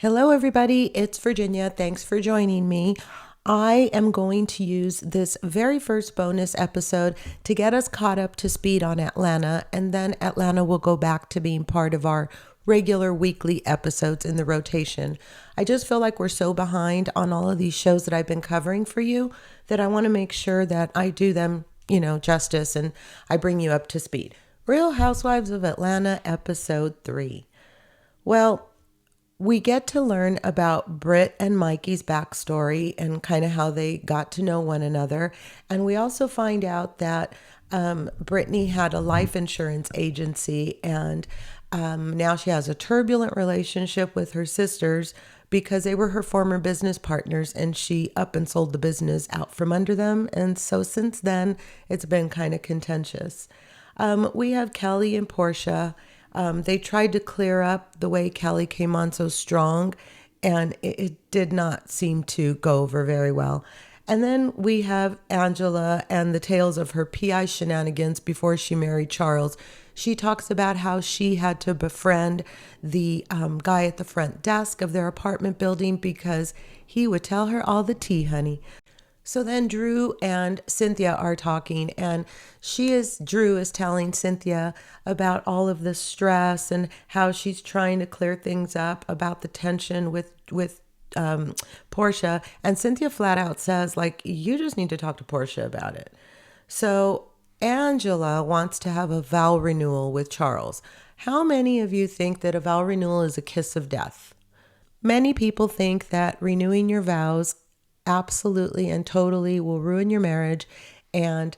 Hello, everybody. It's Virginia. Thanks for joining me. I am going to use this very first bonus episode to get us caught up to speed on Atlanta, and then Atlanta will go back to being part of our regular weekly episodes in the rotation. I just feel like we're so behind on all of these shows that I've been covering for you that I want to make sure that I do them, justice, and I bring you up to speed. Real Housewives of Atlanta, episode 3. Well, we get to learn about Britt and Mikey's backstory and kind of how they got to know one another. And we also find out that Brittany had a life insurance agency, and now she has a turbulent relationship with her sisters because they were her former business partners, and she up and sold the business out from under them. And so since then, it's been kind of contentious. We have Kelly and Portia. They tried to clear up the way Kelly came on so strong, and it did not seem to go over very well. And then we have Angela and the tales of her PI shenanigans before she married Charles. She talks about how she had to befriend the guy at the front desk of their apartment building because he would tell her all the tea, honey. So then Drew and Cynthia are talking, and Drew is telling Cynthia about all of the stress and how she's trying to clear things up about the tension with Portia. And Cynthia flat out says, like, you just need to talk to Portia about it. So Angela wants to have a vow renewal with Charles. How many of you think that a vow renewal is a kiss of death? Many people think that renewing your vows absolutely and totally will ruin your marriage. And,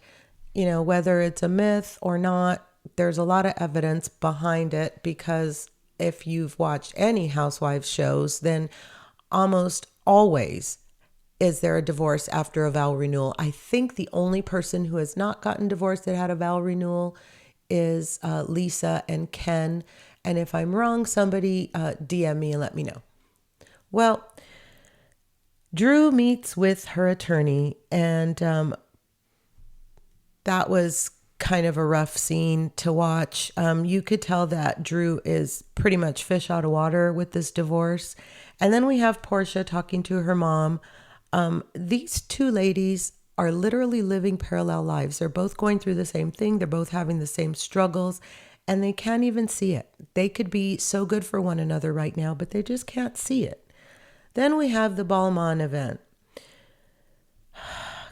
whether it's a myth or not, there's a lot of evidence behind it, because if you've watched any housewives shows, then almost always is there a divorce after a vow renewal. I think the only person who has not gotten divorced that had a vow renewal is Lisa and Ken. And if I'm wrong, somebody DM me and let me know. Well, Drew meets with her attorney, and that was kind of a rough scene to watch. You could tell that Drew is pretty much fish out of water with this divorce. And then we have Portia talking to her mom. These two ladies are literally living parallel lives. They're both going through the same thing. They're both having the same struggles, and they can't even see it. They could be so good for one another right now, but they just can't see it. Then we have the Balmain event.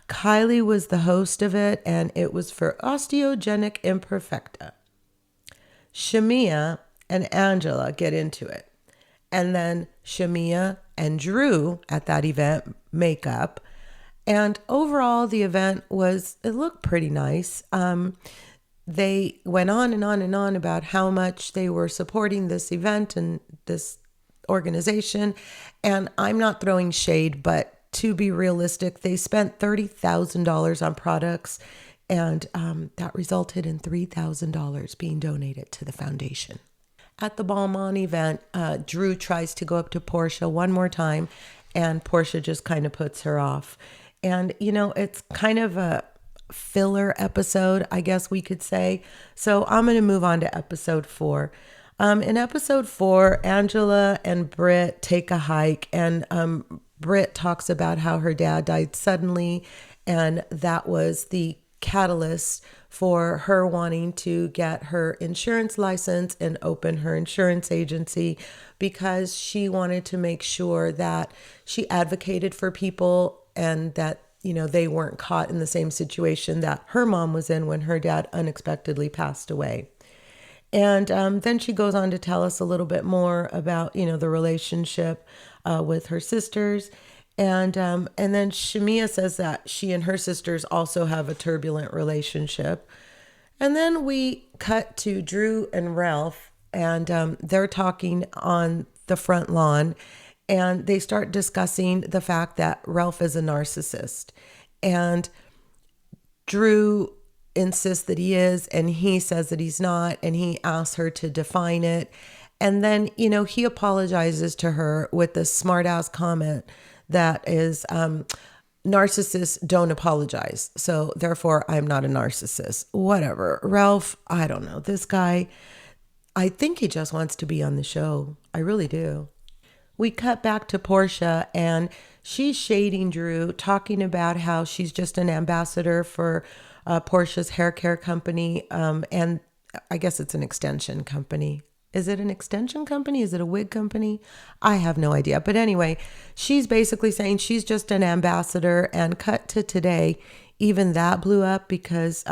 Kylie was the host of it, and it was for osteogenic imperfecta. Shamia and Angela get into it. And then Shamia and Drew at that event make up. And overall, the event it looked pretty nice. They went on and on and on about how much they were supporting this event and this organization. And I'm not throwing shade, but to be realistic, they spent $30,000 on products, and that resulted in $3,000 being donated to the foundation. At the Balmain event, Drew tries to go up to Portia one more time, and Portia just kind of puts her off. And, it's kind of a filler episode, I guess we could say. So I'm going to move on to episode 4. In episode 4, Angela and Britt take a hike, and Britt talks about how her dad died suddenly, and that was the catalyst for her wanting to get her insurance license and open her insurance agency, because she wanted to make sure that she advocated for people and that, they weren't caught in the same situation that her mom was in when her dad unexpectedly passed away. And then she goes on to tell us a little bit more about, the relationship with her sisters. And then Shamia says that she and her sisters also have a turbulent relationship. And then we cut to Drew and Ralph, and they're talking on the front lawn. And they start discussing the fact that Ralph is a narcissist. And Drew insists that he is, and he says that he's not, and he asks her to define it. And then, he apologizes to her with this smart ass comment that is, narcissists don't apologize. So therefore, I'm not a narcissist. Whatever. Ralph, I don't know. This guy, I think he just wants to be on the show. I really do. we cut back to Portia, and she's shading Drew, talking about how she's just an ambassador for Portia's hair care company. And I guess it's an extension company. Is it an extension company? Is it a wig company? I have no idea. But anyway, she's basically saying she's just an ambassador, and cut to today, even that blew up because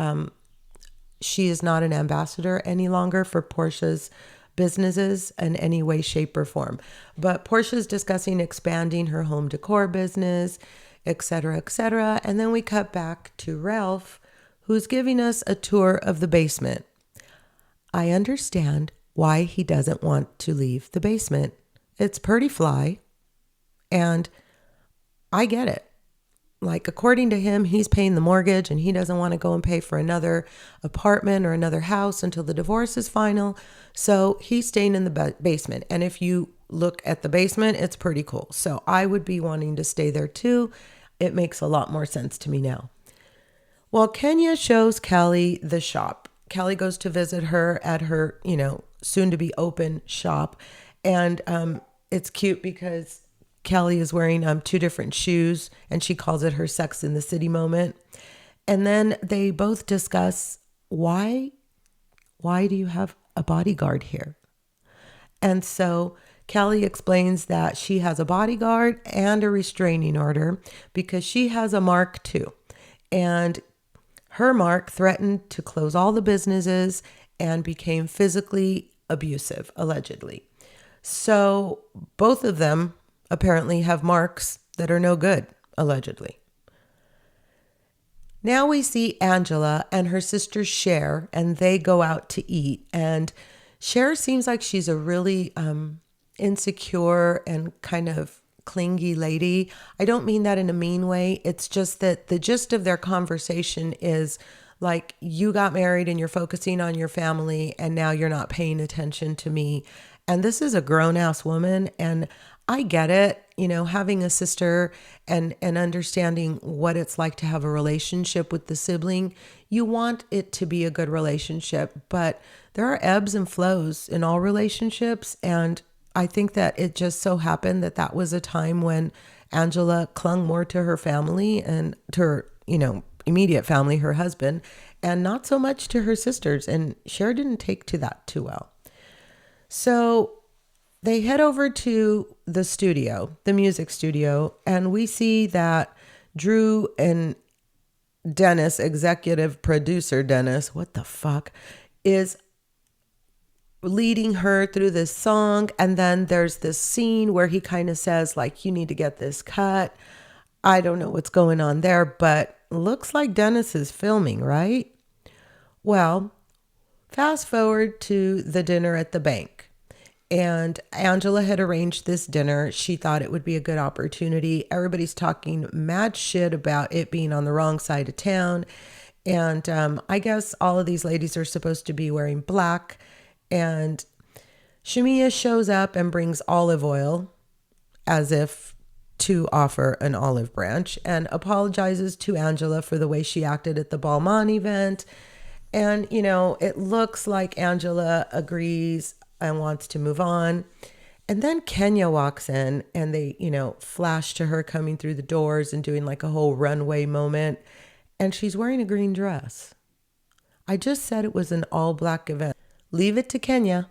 she is not an ambassador any longer for Portia's businesses in any way, shape, or form. But Portia's discussing expanding her home decor business, etc., etc. And then we cut back to Ralph, who's giving us a tour of the basement. I understand why he doesn't want to leave the basement. It's pretty fly, and I get it. Like, according to him, he's paying the mortgage and he doesn't want to go and pay for another apartment or another house until the divorce is final. So he's staying in the basement. And if you look at the basement, it's pretty cool. So I would be wanting to stay there too. It makes a lot more sense to me now. Well, Kenya shows Kelly the shop. Kelly goes to visit her at her, soon to be open shop. And it's cute because Kelly is wearing 2 different shoes, and she calls it her Sex in the City moment. And then they both discuss why do you have a bodyguard here? And so Kelly explains that she has a bodyguard and a restraining order because she has a mark too. And her mark threatened to close all the businesses and became physically abusive, allegedly. So both of them apparently have marks that are no good, allegedly. Now we see Angela and her sister Cher, and they go out to eat. And Cher seems like she's a really insecure and kind of clingy lady. I don't mean that in a mean way. It's just that the gist of their conversation is like, you got married and you're focusing on your family, and now you're not paying attention to me. And this is a grown-ass woman, and I get it, having a sister and understanding what it's like to have a relationship with the sibling. You want it to be a good relationship, but there are ebbs and flows in all relationships. And I think that it just so happened that was a time when Angela clung more to her family and to her, immediate family, her husband, and not so much to her sisters. And Cher didn't take to that too well. So they head over to the studio, the music studio, and we see that Drew and Dennis, executive producer Dennis, what the fuck, is leading her through this song. And then there's this scene where he kind of says, like, you need to get this cut. I don't know what's going on there, but looks like Dennis is filming, right? Well, fast forward to the dinner at the bank. And Angela had arranged this dinner. She thought it would be a good opportunity. Everybody's talking mad shit about it being on the wrong side of town. And I guess all of these ladies are supposed to be wearing black. And Shamia shows up and brings olive oil as if to offer an olive branch, and apologizes to Angela for the way she acted at the Balmain event. And, it looks like Angela agrees and wants to move on. And then Kenya walks in, and they, flash to her coming through the doors and doing like a whole runway moment. And she's wearing a green dress. I just said it was an all black event. Leave it to Kenya.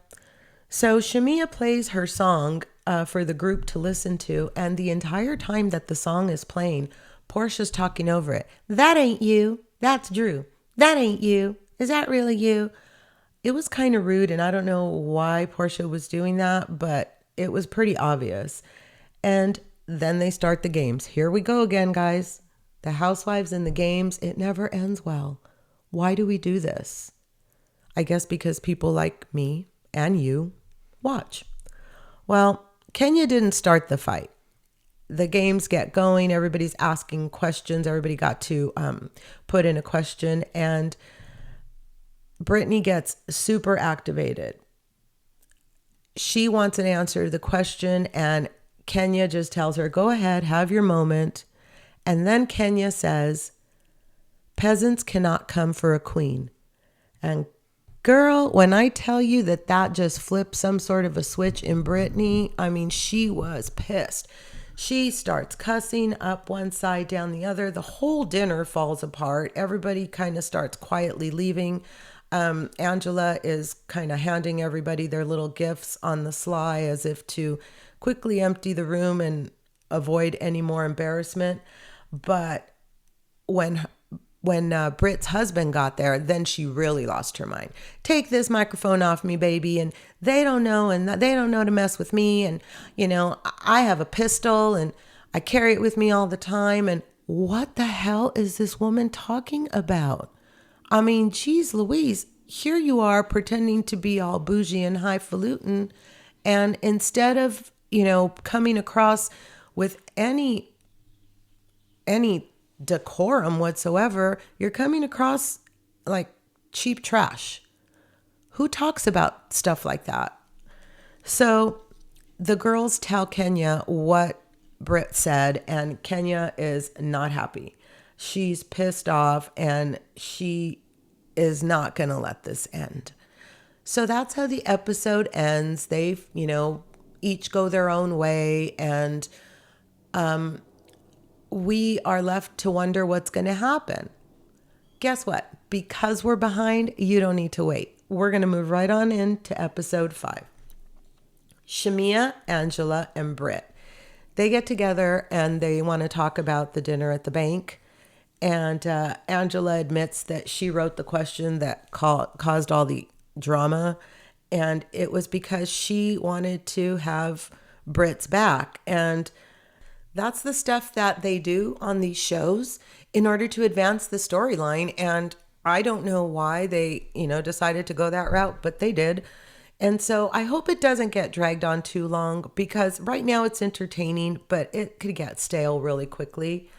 So Shamia plays her song for the group to listen to. And the entire time that the song is playing, Portia's talking over it. That ain't you. That's Drew. That ain't you. Is that really you? It was kind of rude, and I don't know why Portia was doing that, but it was pretty obvious. And then they start the games. Here we go again, guys. The housewives and the games, it never ends well. Why do we do this? I guess because people like me and you watch. Well, Kenya didn't start the fight. The games get going. Everybody's asking questions. Everybody got to put in a question, and Brittany gets super activated. She wants an answer to the question, and Kenya just tells her, go ahead, have your moment. And then Kenya says, peasants cannot come for a queen. And Girl, when I tell you that that just flipped some sort of a switch in Brittany, I mean, she was pissed. She starts cussing up one side, down the other. The whole dinner falls apart. Everybody kind of starts quietly leaving. Angela is kind of handing everybody their little gifts on the sly as if to quickly empty the room and avoid any more embarrassment. But when Britt's husband got there, then she really lost her mind. Take this microphone off me, baby. And they don't know, and they don't know to mess with me. And, I have a pistol and I carry it with me all the time. And what the hell is this woman talking about? I mean, geez Louise, here you are pretending to be all bougie and highfalutin. And instead of, coming across with any decorum whatsoever, you're coming across like cheap trash. Who talks about stuff like that? So the girls tell Kenya what Britt said, and Kenya is not happy. She's pissed off and she is not going to let this end. So that's how the episode ends. They, each go their own way, and we are left to wonder what's going to happen. Guess what? Because we're behind, you don't need to wait. We're going to move right on into episode 5. Shamia, Angela, and Britt. They get together and they want to talk about the dinner at the bank. And Angela admits that she wrote the question that caused all the drama. And it was because she wanted to have Britt's back. And that's the stuff that they do on these shows in order to advance the storyline. And I don't know why they, decided to go that route, but they did. And so I hope it doesn't get dragged on too long, because right now it's entertaining, but it could get stale really quickly.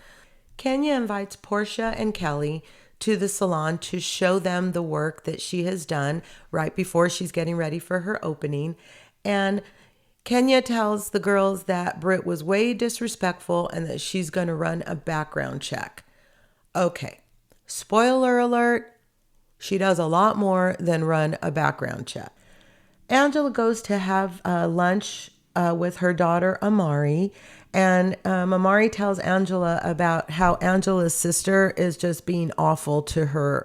Kenya invites Portia and Kelly to the salon to show them the work that she has done right before she's getting ready for her opening. And Kenya tells the girls that Britt was way disrespectful and that she's going to run a background check. Okay, spoiler alert, she does a lot more than run a background check. Angela goes to have lunch with her daughter, Amari. And Amari tells Angela about how Angela's sister is just being awful to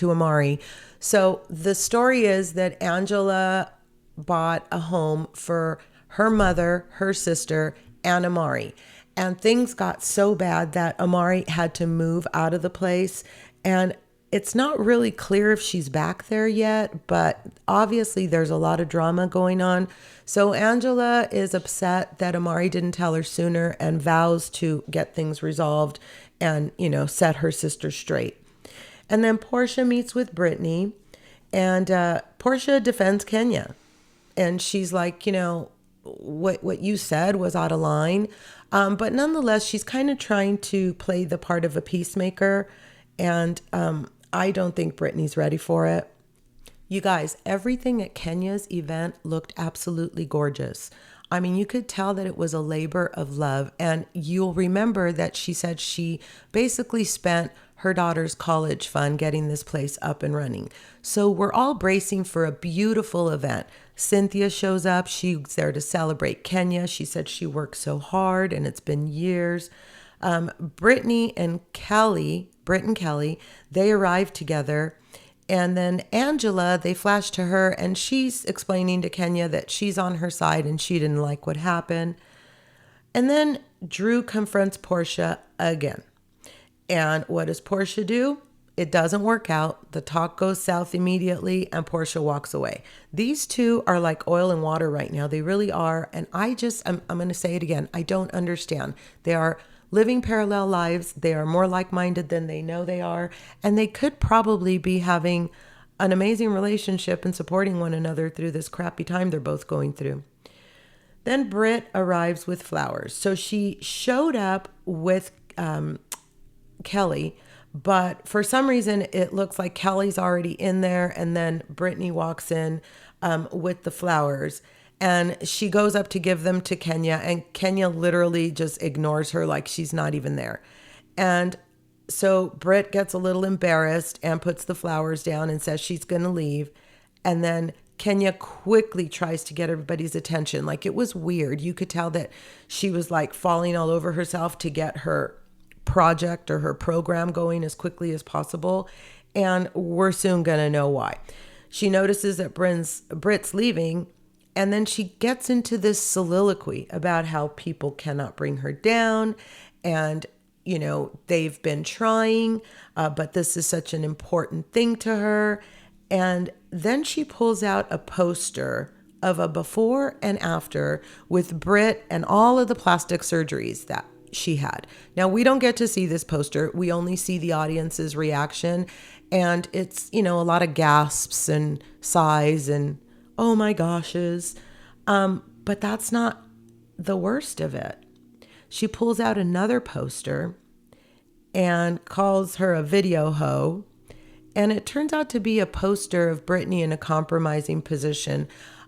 Amari. So the story is that Angela bought a home for her mother, her sister, and Amari. And things got so bad that Amari had to move out of the place. And it's not really clear if she's back there yet, but obviously there's a lot of drama going on. So Angela is upset that Amari didn't tell her sooner and vows to get things resolved and, set her sister straight. And then Portia meets with Brittany, and Portia defends Kenya. And she's like, what you said was out of line. But nonetheless, she's kind of trying to play the part of a peacemaker. And I don't think Brittany's ready for it. You guys, everything at Kenya's event looked absolutely gorgeous. I mean, you could tell that it was a labor of love. And you'll remember that she said she basically spent her daughter's college fund getting this place up and running. So we're all bracing for a beautiful event. Cynthia shows up. She's there to celebrate Kenya. She said she worked so hard and it's been years. Britt and Kelly, they arrived together. And then Angela, they flash to her and she's explaining to Kenya that she's on her side and she didn't like what happened. And then Drew confronts Portia again. And what does Portia do? It doesn't work out. The talk goes south immediately and Portia walks away. These two are like oil and water right now. They really are. And I'm going to say it again. I don't understand. They are living parallel lives. They are more like-minded than they know they are. And they could probably be having an amazing relationship and supporting one another through this crappy time they're both going through. Then Britt arrives with flowers. So she showed up with Kelly, but for some reason it looks like Kelly's already in there, and then Brittany walks in with the flowers. And she goes up to give them to Kenya, and Kenya literally just ignores her like she's not even there. And so Britt gets a little embarrassed and puts the flowers down and says she's going to leave. And then Kenya quickly tries to get everybody's attention. Like, it was weird. You could tell that she was like falling all over herself to get her project or her program going as quickly as possible. And we're soon going to know why. She notices that Britt's leaving, and then she gets into this soliloquy about how people cannot bring her down, and they've been trying, but this is such an important thing to her. And then she pulls out a poster of a before and after with Britt and all of the plastic surgeries that she had. Now, we don't get to see this poster. We only see the audience's reaction. And it's, a lot of gasps and sighs and, oh my goshes. But that's not the worst of it. She pulls out another poster and calls her a video hoe. And it turns out to be a poster of Brittany in a compromising position.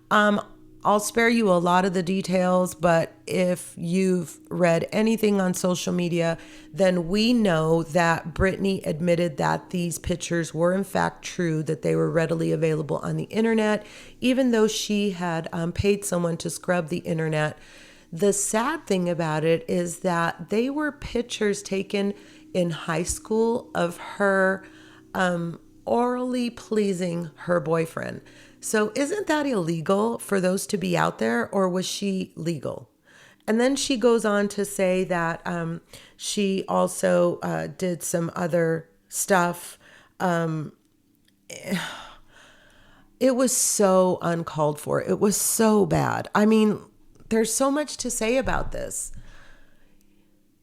I'll spare you a lot of the details, but if you've read anything on social media, then we know that Brittany admitted that these pictures were in fact true, that they were readily available on the internet, even though she had paid someone to scrub the internet. The sad thing about it is that they were pictures taken in high school of her orally pleasing her boyfriend. So isn't that illegal for those to be out there, or was she legal? And then she goes on to say that she also did some other stuff. It was so uncalled for. It was so bad. I mean, there's so much to say about this.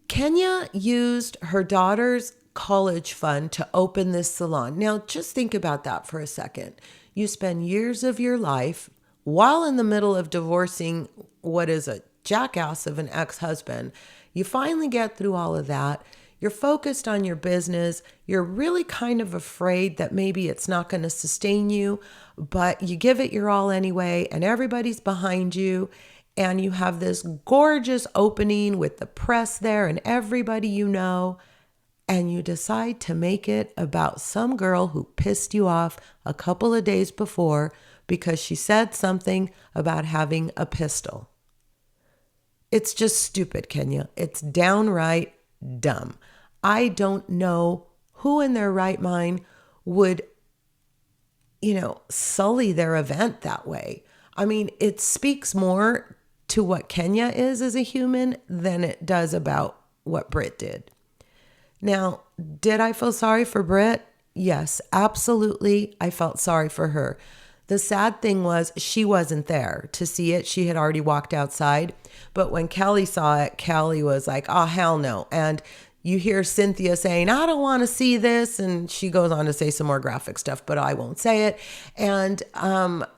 Kenya used her daughter's college fund to open this salon. Now, just think about that for a second. You spend years of your life while in the middle of divorcing what is a jackass of an ex-husband. You finally get through all of that. You're focused on your business. You're really kind of afraid that maybe it's not going to sustain you, but you give it your all anyway, and everybody's behind you. And you have this gorgeous opening with the press there and everybody you know. And you decide to make it about some girl who pissed you off a couple of days before because she said something about having a pistol. It's just stupid, Kenya. It's downright dumb. I don't know who in their right mind would, sully their event that way. I mean, it speaks more to what Kenya is as a human than it does about what Britt did. Now, did I feel sorry for Britt? Yes, absolutely. I felt sorry for her. The sad thing was she wasn't there to see it. She had already walked outside. But when Kelly saw it, Kelly was like, oh, hell no. And you hear Cynthia saying, I don't want to see this. And she goes on to say some more graphic stuff, but I won't say it. And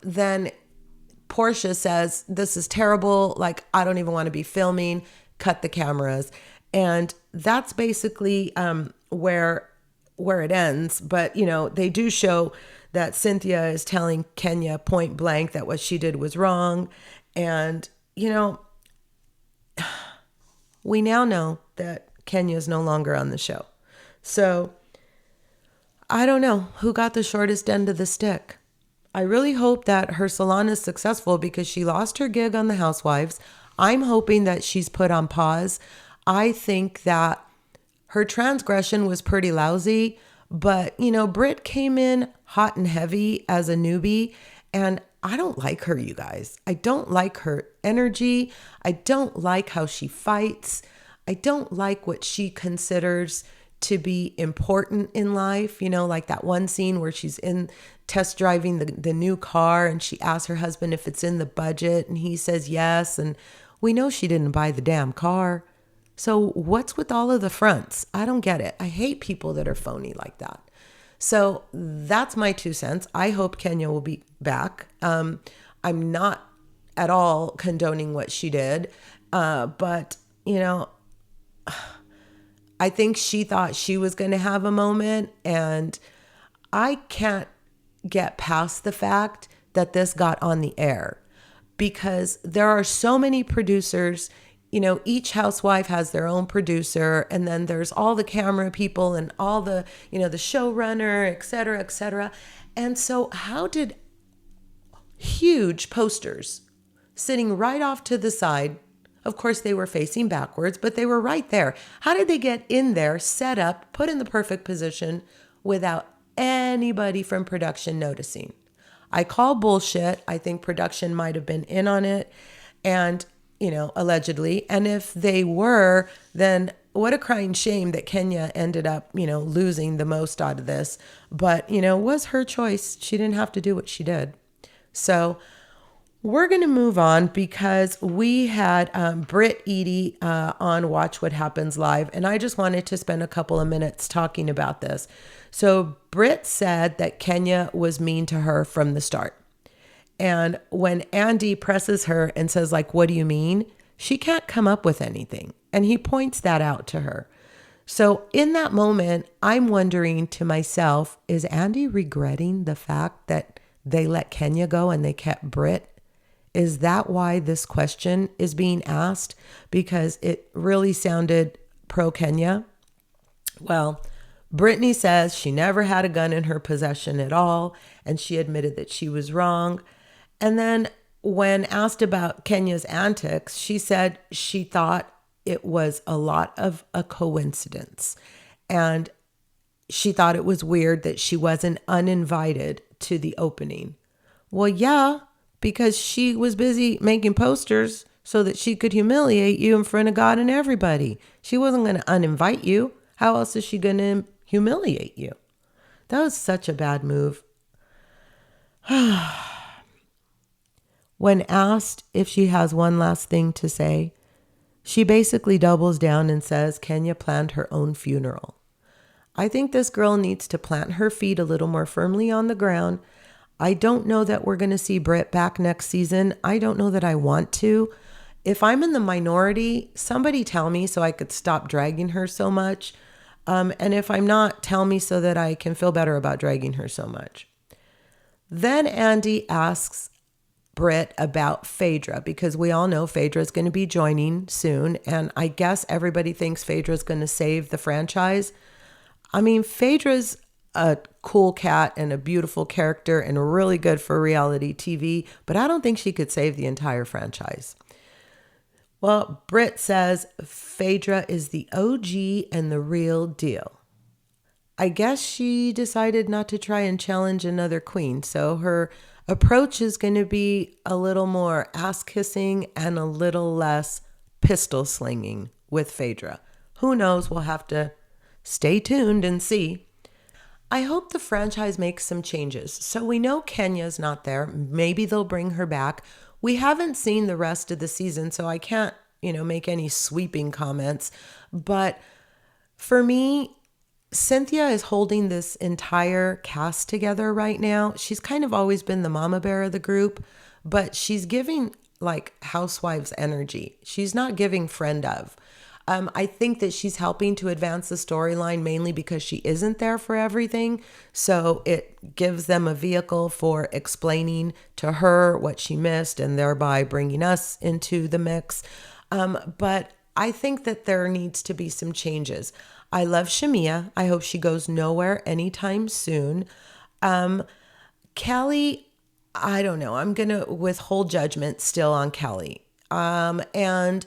then Portia says, this is terrible. Like, I don't even want to be filming. Cut the cameras. And that's basically where it ends. But, they do show that Cynthia is telling Kenya point blank that what she did was wrong. And, we now know that Kenya is no longer on the show. So I don't know who got the shortest end of the stick. I really hope that her salon is successful because she lost her gig on The Housewives. I'm hoping that she's put on pause. I think that her transgression was pretty lousy, but, Britt came in hot and heavy as a newbie, and I don't like her, you guys. I don't like her energy. I don't like how she fights. I don't like what she considers to be important in life. Like that one scene where she's in test driving the new car and she asks her husband if it's in the budget and he says yes. And we know she didn't buy the damn car. So what's with all of the fronts? I don't get it. I hate people that are phony like that. So that's my 2 cents. I hope Kenya will be back. I'm not at all condoning what she did. But, I think she thought she was going to have a moment. And I can't get past the fact that this got on the air because there are so many producers. Each housewife has their own producer, and then there's all the camera people and all the, the showrunner, et cetera, et cetera. And so how did huge posters sitting right off to the side. Of course, they were facing backwards, but they were right there. How did they get in there, set up, put in the perfect position without anybody from production noticing? I call bullshit. I think production might have been in on it and, allegedly. And if they were, then what a crying shame that Kenya ended up, losing the most out of this. But, it was her choice. She didn't have to do what she did. So we're going to move on because we had Britt Eady on Watch What Happens Live, and I just wanted to spend a couple of minutes talking about this. So Britt said that Kenya was mean to her from the start. And when Andy presses her and says, like, what do you mean? She can't come up with anything. And he points that out to her. So in that moment, I'm wondering to myself, is Andy regretting the fact that they let Kenya go and they kept Britt? Is that why this question is being asked? Because it really sounded pro-Kenya. Well, Brittany says she never had a gun in her possession at all, and she admitted that she was wrong. And then when asked about Kenya's antics, she said she thought it was a lot of a coincidence. And she thought it was weird that she wasn't uninvited to the opening. Well, yeah, because she was busy making posters so that she could humiliate you in front of God and everybody. She wasn't going to uninvite you. How else is she going to humiliate you? That was such a bad move. When asked if she has one last thing to say, she basically doubles down and says Kenya planned her own funeral. I think this girl needs to plant her feet a little more firmly on the ground. I don't know that we're going to see Britt back next season. I don't know that I want to. If I'm in the minority, somebody tell me so I could stop dragging her so much. And if I'm not, tell me so that I can feel better about dragging her so much. Then Andy asks Britt about Phaedra, because we all know Phaedra is going to be joining soon. And I guess everybody thinks Phaedra is going to save the franchise. I mean, Phaedra's a cool cat and a beautiful character and really good for reality TV, but I don't think she could save the entire franchise. Well, Britt says Phaedra is the OG and the real deal. I guess she decided not to try and challenge another queen, so her approach is going to be a little more ass-kissing and a little less pistol slinging with Phaedra. Who knows? We'll have to stay tuned and see. I hope the franchise makes some changes. So we know Kenya's not there. Maybe they'll bring her back. We haven't seen the rest of the season, so I can't, make any sweeping comments. But for me, Cynthia is holding this entire cast together right now. She's kind of always been the mama bear of the group, but she's giving like housewives energy. She's not giving friend of. I think that she's helping to advance the storyline mainly because she isn't there for everything. So it gives them a vehicle for explaining to her what she missed and thereby bringing us into the mix. But I think that there needs to be some changes. I love Shamia. I hope she goes nowhere anytime soon. Kelly, I don't know. I'm going to withhold judgment still on Kelly. And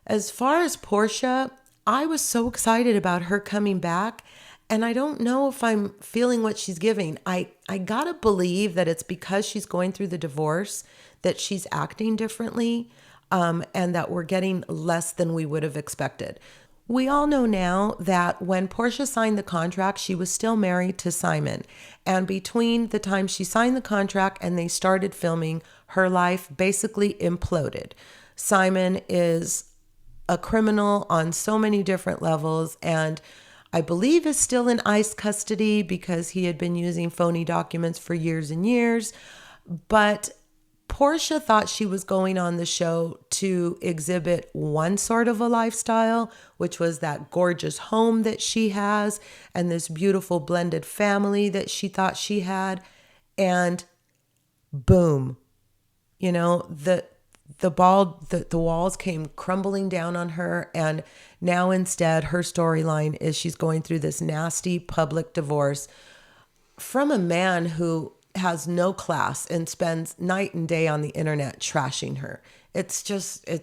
as far as Portia, I was so excited about her coming back, and I don't know if I'm feeling what she's giving. I gotta believe that it's because she's going through the divorce that she's acting differently, and that we're getting less than we would have expected. We all know now that when Portia signed the contract, she was still married to Simon. And between the time she signed the contract and they started filming, her life basically imploded. Simon is a criminal on so many different levels, and I believe is still in ICE custody because he had been using phony documents for years and years. But Portia thought she was going on the show to exhibit one sort of a lifestyle, which was that gorgeous home that she has and this beautiful blended family that she thought she had. And boom, the walls came crumbling down on her, and now instead her storyline is she's going through this nasty public divorce from a man who has no class and spends night and day on the internet trashing her. It's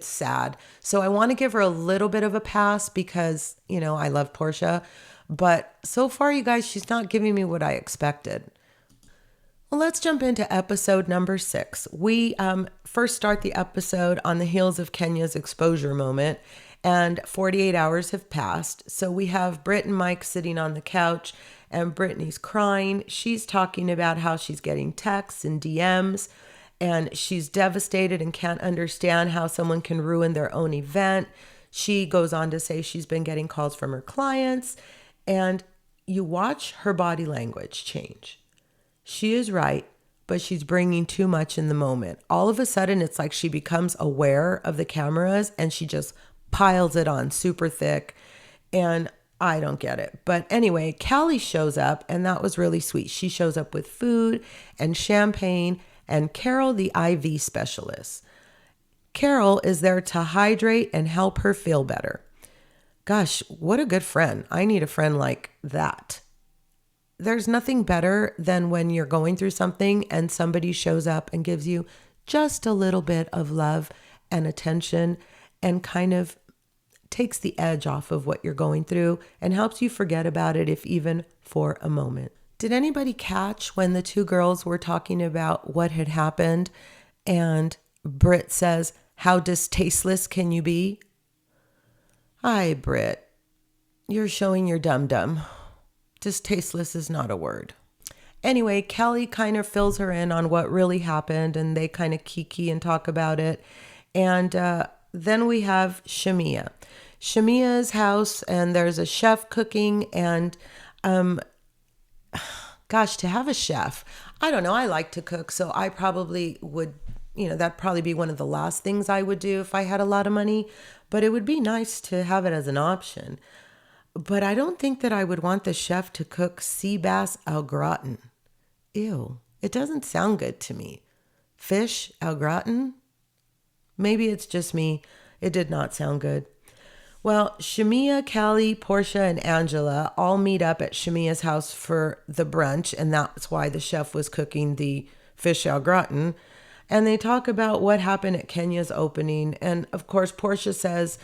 sad. So I want to give her a little bit of a pass because, I love Portia. But so far, you guys, she's not giving me what I expected. Well, let's jump into episode number 6. We first start the episode on the heels of Kenya's exposure moment, and 48 hours have passed. So we have Britt and Mike sitting on the couch, and Brittany's crying. She's talking about how she's getting texts and DMs, and she's devastated and can't understand how someone can ruin their own event. She goes on to say she's been getting calls from her clients, and you watch her body language change. She is right, but she's bringing too much in the moment. All of a sudden, it's like she becomes aware of the cameras and she just piles it on super thick. And I don't get it. But anyway, Callie shows up, and that was really sweet. She shows up with food and champagne, and Carol, the IV specialist. Carol is there to hydrate and help her feel better. Gosh, what a good friend. I need a friend like that. There's nothing better than when you're going through something and somebody shows up and gives you just a little bit of love and attention and kind of takes the edge off of what you're going through and helps you forget about it, if even for a moment. Did anybody catch when the two girls were talking about what had happened and Britt says, "How distasteless can you be?" Hi, Britt. You're showing your dum-dum. Distasteless is not a word. Anyway, Kelly kind of fills her in on what really happened, and they kind of kiki and talk about it. And then we have Shamia's house, and there's a chef cooking, and gosh, to have a chef, I don't know, I like to cook, so I probably would, that'd probably be one of the last things I would do if I had a lot of money, but it would be nice to have it as an option. But I don't think that I would want the chef to cook sea bass au gratin. Ew, it doesn't sound good to me. Fish au gratin? Maybe it's just me. It did not sound good. Well, Shamia, Callie, Portia, and Angela all meet up at Shamia's house for the brunch, and that's why the chef was cooking the fish au gratin. And they talk about what happened at Kenya's opening. And of course, Portia says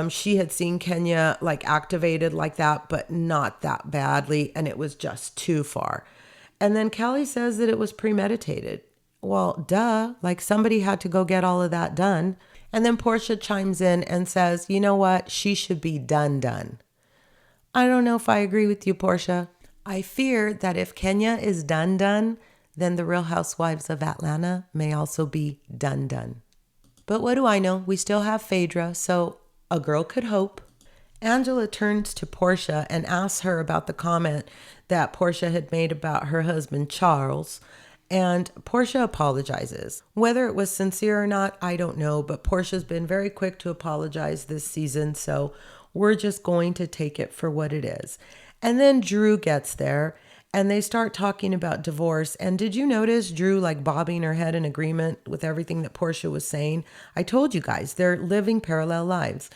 she had seen Kenya activated like that, but not that badly. And it was just too far. And then Callie says that it was premeditated. Well, duh, somebody had to go get all of that done. And then Portia chimes in and says, you know what? She should be done. I don't know if I agree with you, Portia. I fear that if Kenya is done, then the Real Housewives of Atlanta may also be done. But what do I know? We still have Phaedra, so a girl could hope. Angela turns to Portia and asks her about the comment that Portia had made about her husband, Charles. And Portia apologizes. Whether it was sincere or not, I don't know, but Portia's been very quick to apologize this season, so we're just going to take it for what it is. And then Drew gets there, and they start talking about divorce. And did you notice Drew bobbing her head in agreement with everything that Portia was saying? I told you guys, they're living parallel lives.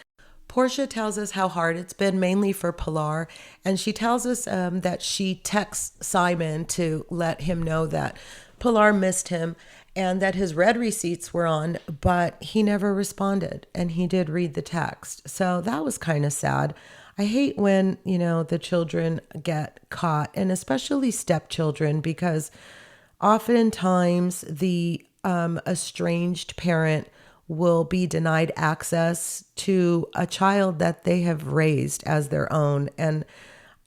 Portia tells us how hard it's been, mainly for Pilar, and she tells us that she texts Simon to let him know that Pilar missed him and that his read receipts were on, but he never responded, and he did read the text. So that was kind of sad. I hate when, the children get caught, and especially stepchildren, because oftentimes the estranged parent will be denied access to a child that they have raised as their own. And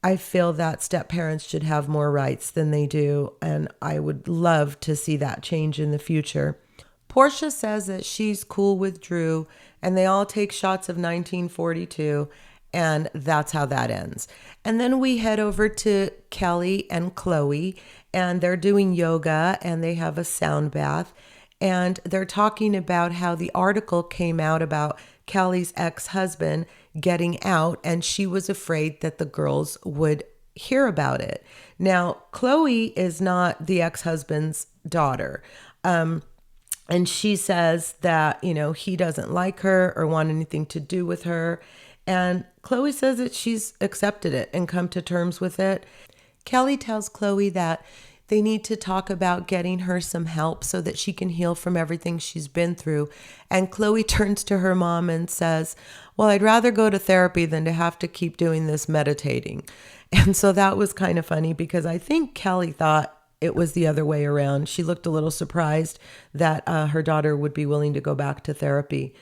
I feel that step parents should have more rights than they do. And I would love to see that change in the future. Portia says that she's cool with Drew, and they all take shots of 1942. And that's how that ends. And then we head over to Kelly and Chloe, and they're doing yoga, and they have a sound bath. And they're talking about how the article came out about Kelly's ex-husband getting out, and she was afraid that the girls would hear about it. Now, Chloe is not the ex-husband's daughter. And she says that, he doesn't like her or want anything to do with her. And Chloe says that she's accepted it and come to terms with it. Kelly tells Chloe that They need to talk about getting her some help so that she can heal from everything she's been through. And Chloe turns to her mom and says, well, I'd rather go to therapy than to have to keep doing this meditating. And so that was kind of funny because I think Kelly thought it was the other way around. She looked a little surprised that her daughter would be willing to go back to therapy.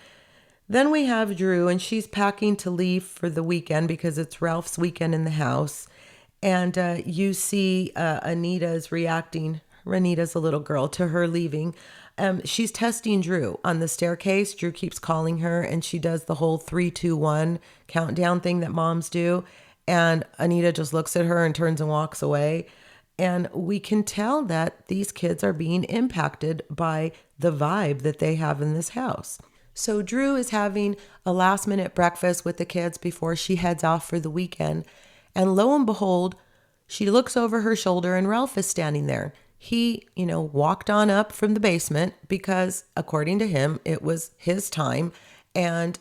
Then we have Drew, and she's packing to leave for the weekend because it's Ralph's weekend in the house. And you see Anita's reacting. Renita's a little girl, to her leaving. She's testing Drew on the staircase. Drew keeps calling her, and she does the whole 3, 2, 1 countdown thing that moms do. And Anita just looks at her and turns and walks away. And we can tell that these kids are being impacted by the vibe that they have in this house. So Drew is having a last minute breakfast with the kids before she heads off for the weekend. And lo and behold, she looks over her shoulder and Ralph is standing there. He, walked on up from the basement because according to him, it was his time. And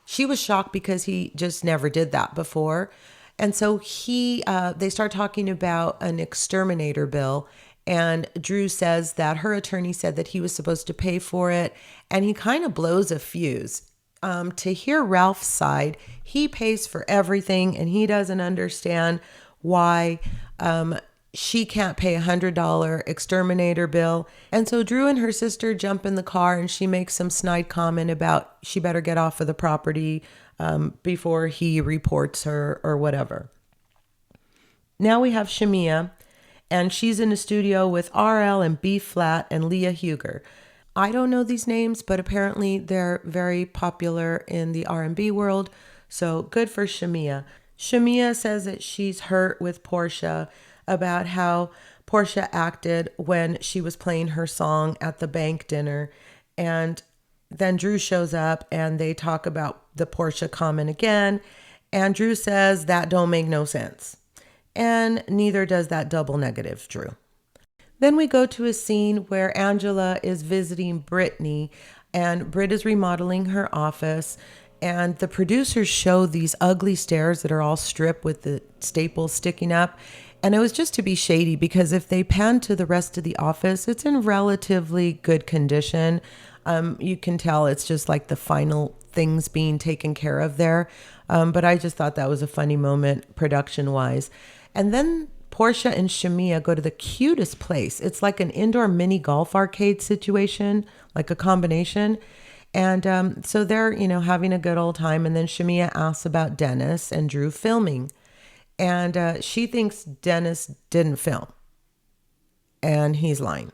she was shocked because he just never did that before. And so they start talking about an exterminator bill. And Drew says that her attorney said that he was supposed to pay for it. And he kind of blows a fuse. To hear Ralph's side, he pays for everything and he doesn't understand why she can't pay $100 exterminator bill. And so Drew and her sister jump in the car and she makes some snide comment about she better get off of the property before he reports her or whatever. Now we have Shamia, and she's in the studio with RL and B Flat and Leah Huger. I don't know these names, but apparently they're very popular in the R&B world. So good for Shamia. Shamia says that she's hurt with Portia about how Portia acted when she was playing her song at the bank dinner. And then Drew shows up and they talk about the Portia comment again. And Drew says that don't make no sense. And neither does that double negative Drew. Then we go to a scene where Angela is visiting Brittany, and Britt is remodeling her office, and the producers show these ugly stairs that are all stripped with the staples sticking up. And it was just to be shady because if they pan to the rest of the office, it's in relatively good condition. You can tell it's just like the final things being taken care of there. But I just thought that was a funny moment production-wise. And then Portia and Shamia go to the cutest place. It's like an indoor mini golf arcade situation, like a combination. And so they're, having a good old time. And then Shamia asks about Dennis and Drew filming. And she thinks Dennis didn't film. And he's lying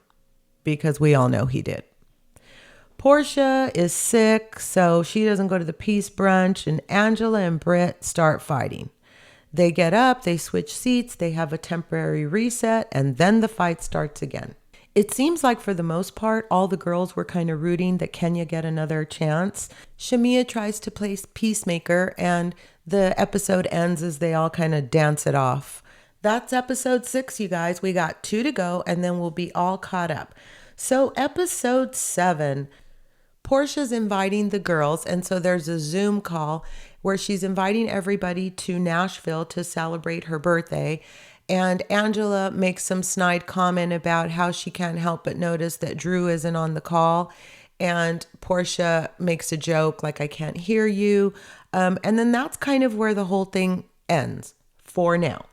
because we all know he did. Portia is sick, so she doesn't go to the peace brunch. And Angela and Britt start fighting. They get up, they switch seats, they have a temporary reset, and then the fight starts again. It seems like for the most part, all the girls were kind of rooting that Kenya get another chance. Shamia tries to play peacemaker, and the episode ends as they all kind of dance it off. That's episode 6, you guys. We got 2 to go, and then we'll be all caught up. So episode 7, Portia's inviting the girls, and so there's a Zoom call where she's inviting everybody to Nashville to celebrate her birthday. And Angela makes some snide comment about how she can't help but notice that Drew isn't on the call. And Portia makes a joke like, I can't hear you. And then that's kind of where the whole thing ends for now.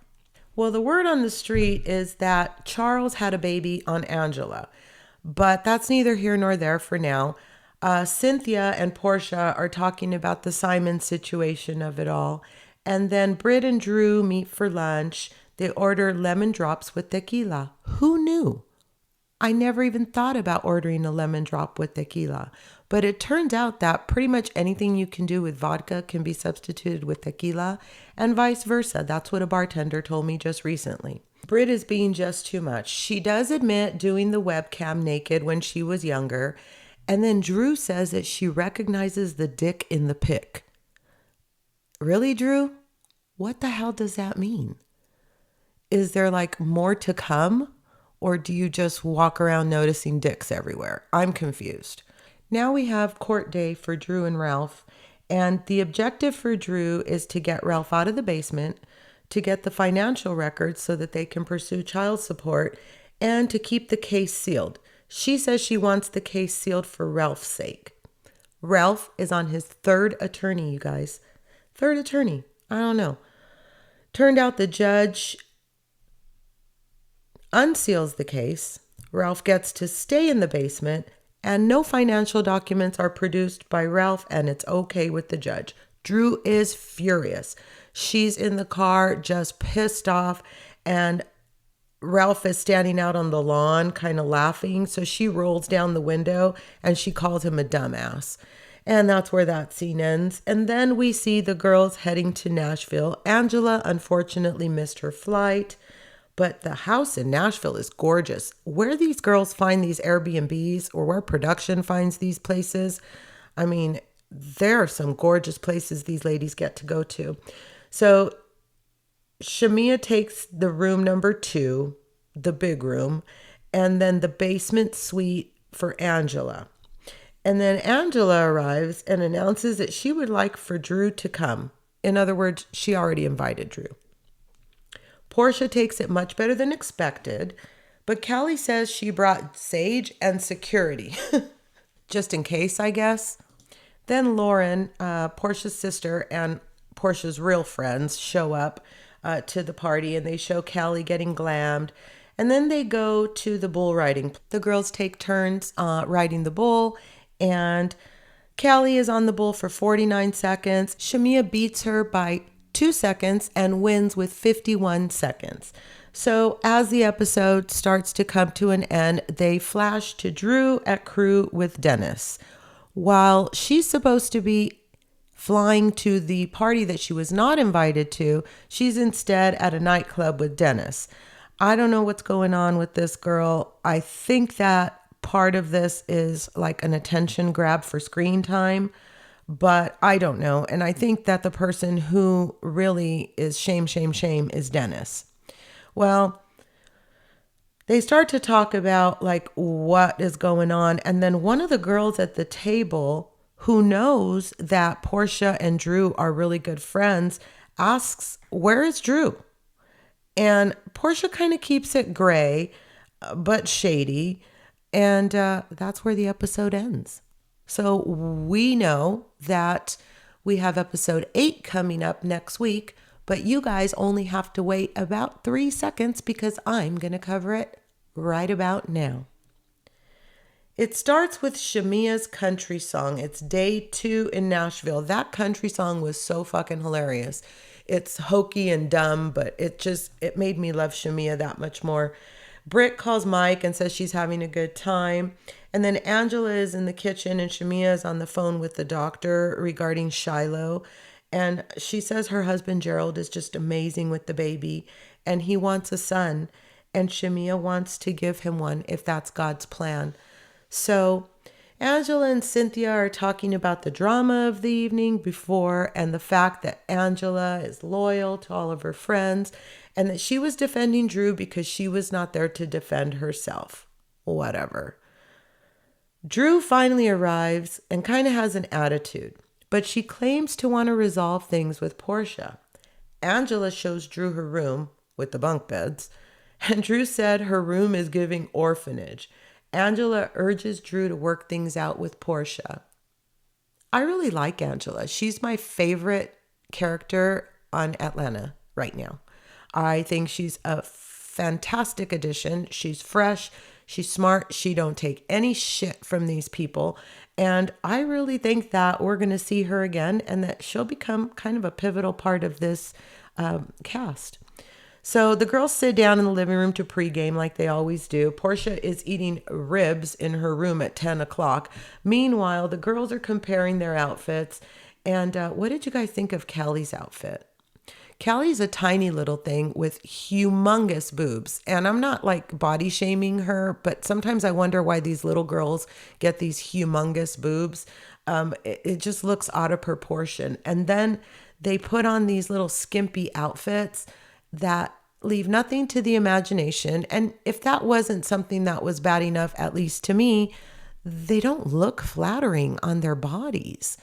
Well, the word on the street is that Charles had a baby on Angela, but that's neither here nor there for now. Cynthia and Portia are talking about the Simon situation of it all. And then Britt and Drew meet for lunch. They order lemon drops with tequila. Who knew? I never even thought about ordering a lemon drop with tequila. But it turned out that pretty much anything you can do with vodka can be substituted with tequila and vice versa. That's what a bartender told me just recently. Britt is being just too much. She does admit doing the webcam naked when she was younger. And then Drew says that she recognizes the dick in the pic. Really, Drew? What the hell does that mean? Is there like more to come? Or do you just walk around noticing dicks everywhere? I'm confused. Now we have court day for Drew and Ralph. And the objective for Drew is to get Ralph out of the basement, to get the financial records so that they can pursue child support, and to keep the case sealed. She says she wants the case sealed for Ralph's sake. Ralph is on his third attorney, you guys. Third attorney. I don't know. Turned out the judge unseals the case. Ralph gets to stay in the basement, and no financial documents are produced by Ralph, and it's okay with the judge. Drew is furious. She's in the car, just pissed off, and Ralph is standing out on the lawn, kind of laughing. So she rolls down the window and she calls him a dumbass. And that's where that scene ends. And then we see the girls heading to Nashville. Angela unfortunately missed her flight, but the house in Nashville is gorgeous. Where these girls find these Airbnbs or where production finds these places, I mean, there are some gorgeous places these ladies get to go to. So Shamia takes the room number 2, the big room, and then the basement suite for Angela. And then Angela arrives and announces that she would like for Drew to come. In other words, she already invited Drew. Portia takes it much better than expected, but Callie says she brought Sage and security. Just in case, I guess. Then Lauren, Portia's sister, and Portia's real friends show up to the party, and they show Callie getting glammed. And then they go to the bull riding. The girls take turns riding the bull, and Callie is on the bull for 49 seconds. Shamia beats her by 2 seconds and wins with 51 seconds. So as the episode starts to come to an end, they flash to Drew at crew with Dennis. While she's supposed to be flying to the party that she was not invited to, she's instead at a nightclub with Dennis. I don't know what's going on with this girl. I think that part of this is like an attention grab for screen time, but I don't know. And I think that the person who really is shame is Dennis. Well, they start to talk about like what is going on. And then one of the girls at the table who knows that Portia and Drew are really good friends asks, "Where is Drew?" And Portia kind of keeps it gray, but shady. And that's where the episode ends. So we know that we have episode 8 coming up next week, but you guys only have to wait about 3 seconds because I'm going to cover it right about now. It starts with Shamia's country song. It's day 2 in Nashville. That country song was so fucking hilarious. It's hokey and dumb, but it made me love Shamia that much more. Britt calls Mike and says she's having a good time. And then Angela is in the kitchen and Shamia is on the phone with the doctor regarding Shiloh. And she says her husband Gerald is just amazing with the baby and he wants a son. And Shamia wants to give him one if that's God's plan. So Angela and Cynthia are talking about the drama of the evening before and the fact that Angela is loyal to all of her friends and that she was defending Drew because she was not there to defend herself. Whatever. Drew finally arrives and kind of has an attitude, but she claims to want to resolve things with Portia. Angela shows Drew her room with the bunk beds, and Drew said her room is giving orphanage. Angela urges Drew to work things out with Portia. I really like Angela. She's my favorite character on Atlanta right now. I think she's a fantastic addition. She's fresh. She's smart. She don't take any shit from these people. And I really think that we're going to see her again and that she'll become kind of a pivotal part of this cast. So the girls sit down in the living room to pregame like they always do. Portia is eating ribs in her room at 10 o'clock. Meanwhile, the girls are comparing their outfits. And what did you guys think of Callie's outfit? Callie's a tiny little thing with humongous boobs. And I'm not like body shaming her, but sometimes I wonder why these little girls get these humongous boobs. It just looks out of proportion. And then they put on these little skimpy outfits that leave nothing to the imagination. And if that wasn't something that was bad enough, at least to me, they don't look flattering on their bodies.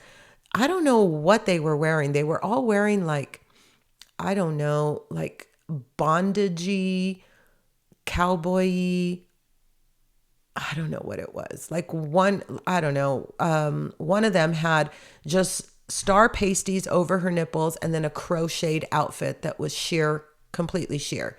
I don't know what they were wearing. They were all wearing like, I don't know, like bondagey cowboy, I don't know what it was. Like one, I don't know. One of them had just star pasties over her nipples and then a crocheted outfit that was sheer, completely sheer.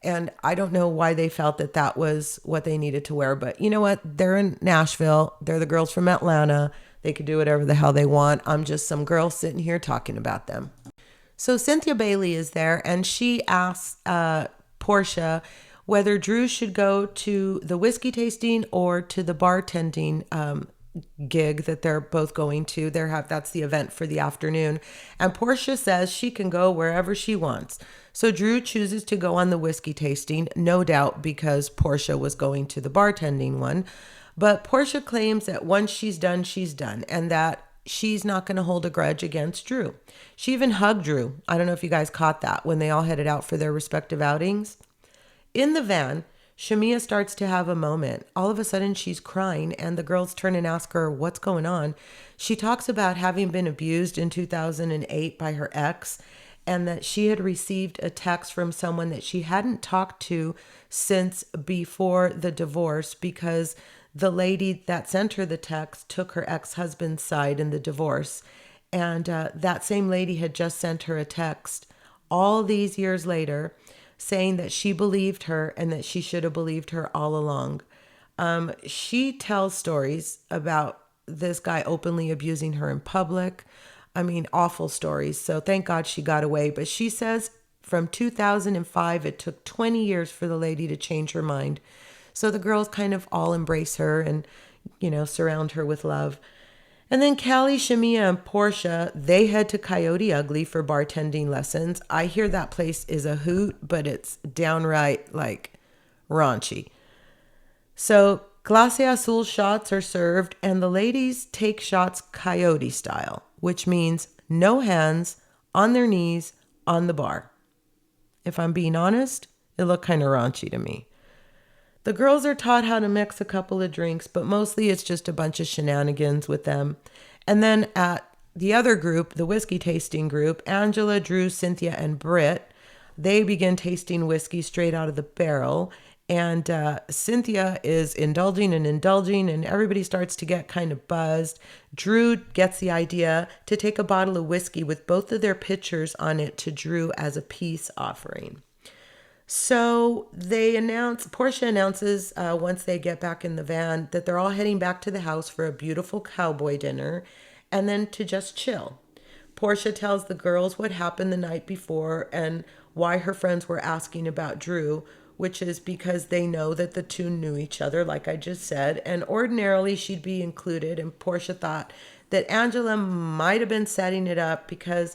And I don't know why they felt that that was what they needed to wear. But you know what? They're in Nashville. They're the girls from Atlanta. They could do whatever the hell they want. I'm just some girl sitting here talking about them. So Cynthia Bailey is there, and she asks Portia whether Drew should go to the whiskey tasting or to the bartending gig that they're both going to. That's the event for the afternoon. And Portia says she can go wherever she wants. So Drew chooses to go on the whiskey tasting, no doubt because Portia was going to the bartending one. But Portia claims that once she's done, and that she's not going to hold a grudge against Drew. She even hugged Drew. I don't know if you guys caught that when they all headed out for their respective outings. In the van, Shamia starts to have a moment. All of a sudden, she's crying, and the girls turn and ask her what's going on. She talks about having been abused in 2008 by her ex, and that she had received a text from someone that she hadn't talked to since before the divorce, because the lady that sent her the text took her ex-husband's side in the divorce. And that same lady had just sent her a text all these years later saying that she believed her and that she should have believed her all along. She tells stories about this guy openly abusing her in public. I mean, awful stories. So thank God she got away. But she says from 2005, it took 20 years for the lady to change her mind. So the girls kind of all embrace her and, surround her with love. And then Callie, Shamia, and Portia, they head to Coyote Ugly for bartending lessons. I hear that place is a hoot, but it's downright, raunchy. So Clase Azul shots are served, and the ladies take shots coyote style, which means no hands, on their knees, on the bar. If I'm being honest, it looked kind of raunchy to me. The girls are taught how to mix a couple of drinks, but mostly it's just a bunch of shenanigans with them. And then at the other group, the whiskey tasting group, Angela, Drew, Cynthia, and Britt, they begin tasting whiskey straight out of the barrel. And Cynthia is indulging, and everybody starts to get kind of buzzed. Drew gets the idea to take a bottle of whiskey with both of their pictures on it to Drew as a peace offering. So Portia announces once they get back in the van that they're all heading back to the house for a beautiful cowboy dinner and then to just chill. Portia tells the girls what happened the night before and why her friends were asking about Drew, which is because they know that the two knew each other, like I just said, and ordinarily she'd be included. And Portia thought that Angela might have been setting it up because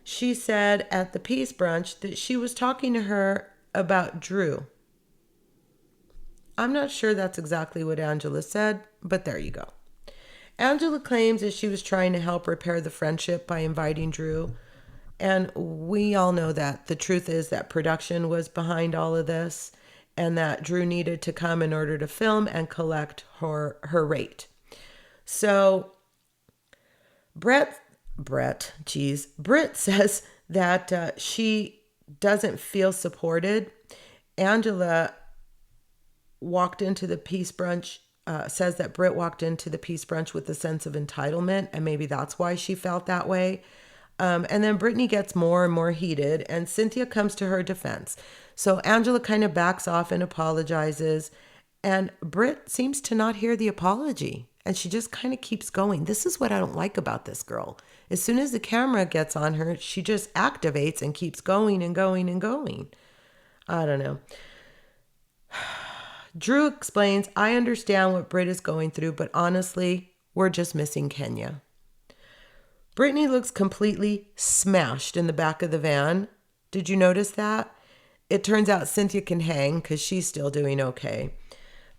she said at the peace brunch that she was talking to her about Drew. I'm not sure that's exactly what Angela said, but there you go. Angela claims that she was trying to help repair the friendship by inviting Drew. And we all know that the truth is that production was behind all of this and that Drew needed to come in order to film and collect her rate. So Britt says that she doesn't feel supported. Angela walked into the peace brunch, says that Britt walked into the peace brunch with a sense of entitlement, and maybe that's why she felt that way. And then Brittany gets more and more heated, and Cynthia comes to her defense. So Angela kind of backs off and apologizes, and Britt seems to not hear the apology, and she just kind of keeps going. This is what I don't like about this girl. As soon as the camera gets on her, she just activates and keeps going and going and going. I don't know. Drew explains, I understand what Britt is going through, but honestly, we're just missing Kenya. Brittany looks completely smashed in the back of the van. Did you notice that? It turns out Cynthia can hang because she's still doing okay.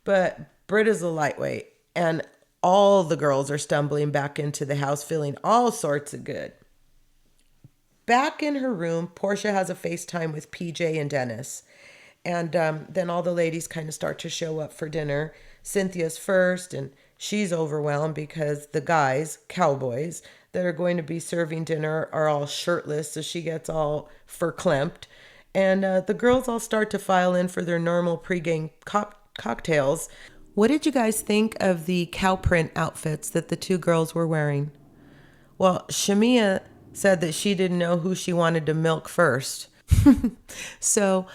But Britt is a lightweight, and all the girls are stumbling back into the house feeling all sorts of good. Back in her room, Portia has a FaceTime with PJ and Dennis. And then all the ladies kind of start to show up for dinner. Cynthia's first, and she's overwhelmed because the guys, cowboys, that are going to be serving dinner are all shirtless, so she gets all verklempt. And the girls all start to file in for their normal pregame cocktails. What did you guys think of the cow print outfits that the two girls were wearing? Well, Shamia said that she didn't know who she wanted to milk first. So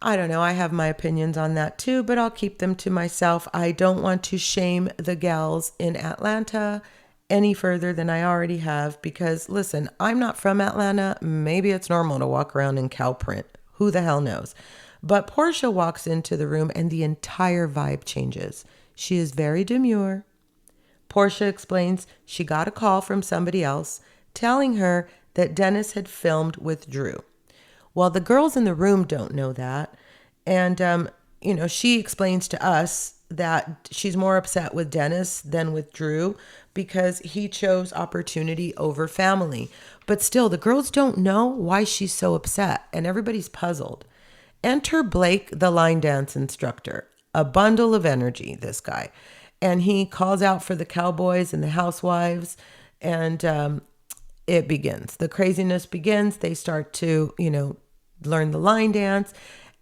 I don't know. I have my opinions on that too, but I'll keep them to myself. I don't want to shame the gals in Atlanta any further than I already have because, listen, I'm not from Atlanta. Maybe it's normal to walk around in cow print. Who the hell knows? But Portia walks into the room and the entire vibe changes. She is very demure. Portia explains she got a call from somebody else telling her that Dennis had filmed with Drew. Well, the girls in the room don't know that. And, she explains to us that she's more upset with Dennis than with Drew because he chose opportunity over family. But still, the girls don't know why she's so upset, and everybody's puzzled. Enter Blake, the line dance instructor, a bundle of energy, this guy. And he calls out for the cowboys and the housewives, and it begins. The craziness begins. They start to, learn the line dance.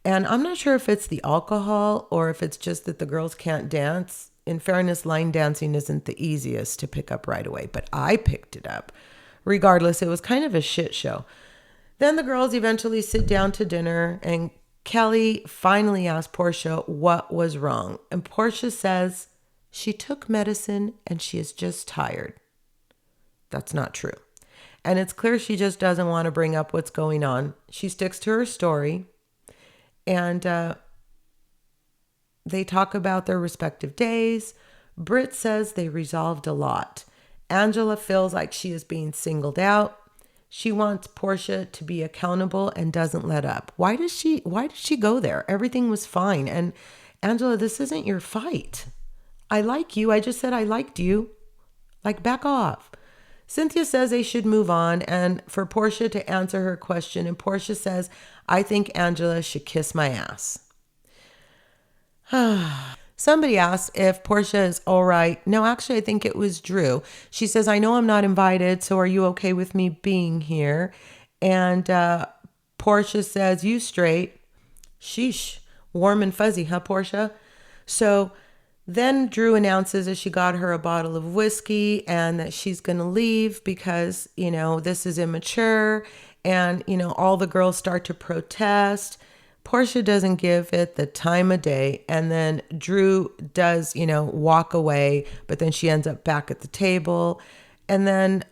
And I'm not sure if it's the alcohol or if it's just that the girls can't dance. In fairness, line dancing isn't the easiest to pick up right away, but I picked it up. Regardless, it was kind of a shit show. Then the girls eventually sit down to dinner, and Kelly finally asks Portia what was wrong. And Portia says she took medicine and she is just tired. That's not true. And it's clear she just doesn't want to bring up what's going on. She sticks to her story. And they talk about their respective days. Britt says they resolved a lot. Angela feels like she is being singled out. She wants Portia to be accountable and doesn't let up. Why did she go there? Everything was fine. And Angela, this isn't your fight. I like you. I just said I liked you. Like, back off. Cynthia says they should move on and for Portia to answer her question. And Portia says, I think Angela should kiss my ass. Somebody asked if Portia is all right. No, actually, I think it was Drew. She says, I know I'm not invited, so are you okay with me being here? And Portia says, you straight. Sheesh. Warm and fuzzy, huh, Portia? So then Drew announces that she got her a bottle of whiskey and that she's going to leave because, this is immature. And, all the girls start to protest. Portia doesn't give it the time of day. And then Drew does, walk away, but then she ends up back at the table. And then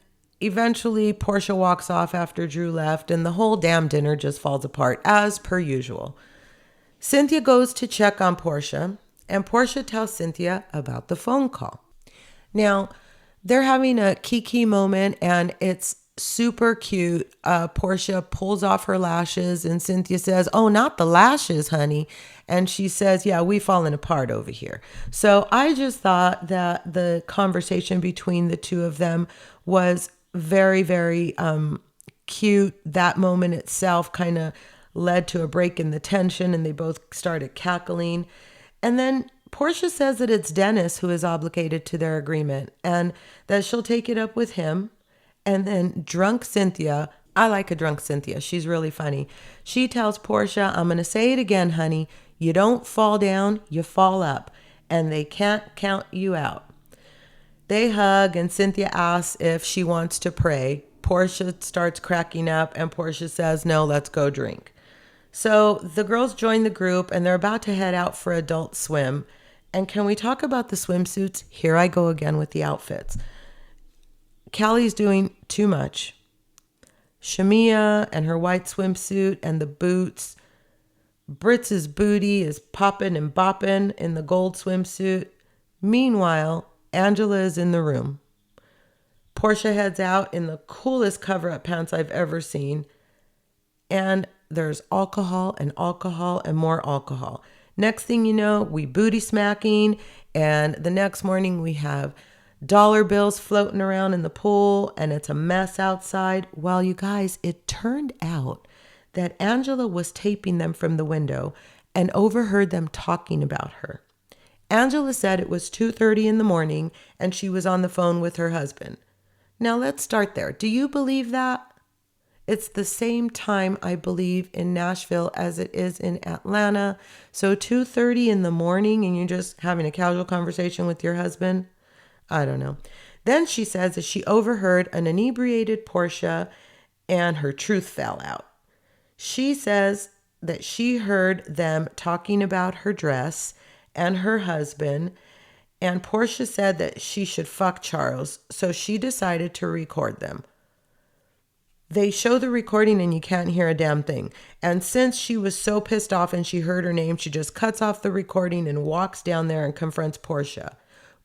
eventually Portia walks off after Drew left and the whole damn dinner just falls apart as per usual. Cynthia goes to check on Portia. And Portia tells Cynthia about the phone call. Now, they're having a kiki moment and it's super cute. Portia pulls off her lashes and Cynthia says, oh, not the lashes, honey. And she says, yeah, we've fallen apart over here. So I just thought that the conversation between the two of them was very, very cute. That moment itself kind of led to a break in the tension and they both started cackling. And then Portia says that it's Dennis who is obligated to their agreement and that she'll take it up with him. And then drunk Cynthia, I like a drunk Cynthia. She's really funny. She tells Portia, I'm going to say it again, honey. You don't fall down, you fall up. And they can't count you out. They hug and Cynthia asks if she wants to pray. Portia starts cracking up and Portia says, no, let's go drink. So the girls join the group and they're about to head out for adult swim. And can we talk about the swimsuits? Here I go again with the outfits. Callie's doing too much. Shamia and her white swimsuit and the boots. Britt's booty is popping and bopping in the gold swimsuit. Meanwhile, Angela is in the room. Portia heads out in the coolest cover-up pants I've ever seen. And there's alcohol and more alcohol. Next thing you know, we booty smacking. And the next morning we have dollar bills floating around in the pool. And it's a mess outside. Well, you guys, it turned out that Angela was taping them from the window and overheard them talking about her. Angela said it was 2:30 in the morning and she was on the phone with her husband. Now let's start there. Do you believe that? It's the same time, I believe, in Nashville as it is in Atlanta. So 2:30 in the morning and you're just having a casual conversation with your husband. I don't know. Then she says that she overheard an inebriated Portia and her truth fell out. She says that she heard them talking about her dress and her husband, and Portia said that she should fuck Charles, so she decided to record them. They show the recording and you can't hear a damn thing. And since she was so pissed off and she heard her name, she just cuts off the recording and walks down there and confronts Portia.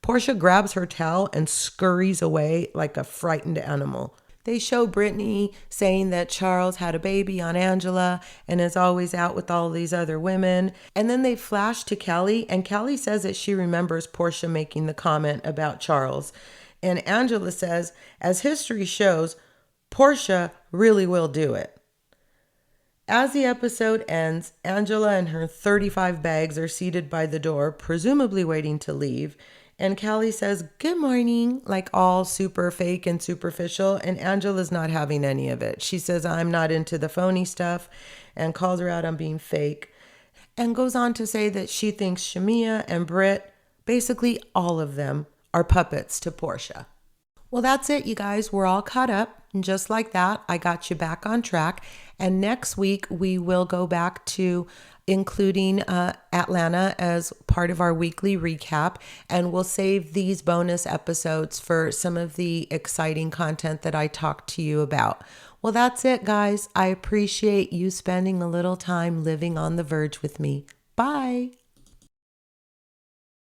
Portia grabs her towel and scurries away like a frightened animal. They show Brittany saying that Charles had a baby on Angela and is always out with all these other women. And then they flash to Kelly, and Kelly says that she remembers Portia making the comment about Charles. And Angela says, as history shows, Portia really will do it. As the episode ends, Angela and her 35 bags are seated by the door, presumably waiting to leave. And Kelly says, good morning, like all super fake and superficial. And Angela's not having any of it. She says, I'm not into the phony stuff, and calls her out on being fake. And goes on to say that she thinks Shamia and Britt, basically all of them, are puppets to Portia. Well, that's it, you guys. We're all caught up. And just like that, I got you back on track. And next week, we will go back to including Atlanta as part of our weekly recap. And we'll save these bonus episodes for some of the exciting content that I talked to you about. Well, that's it, guys. I appreciate you spending a little time living on the verge with me. Bye.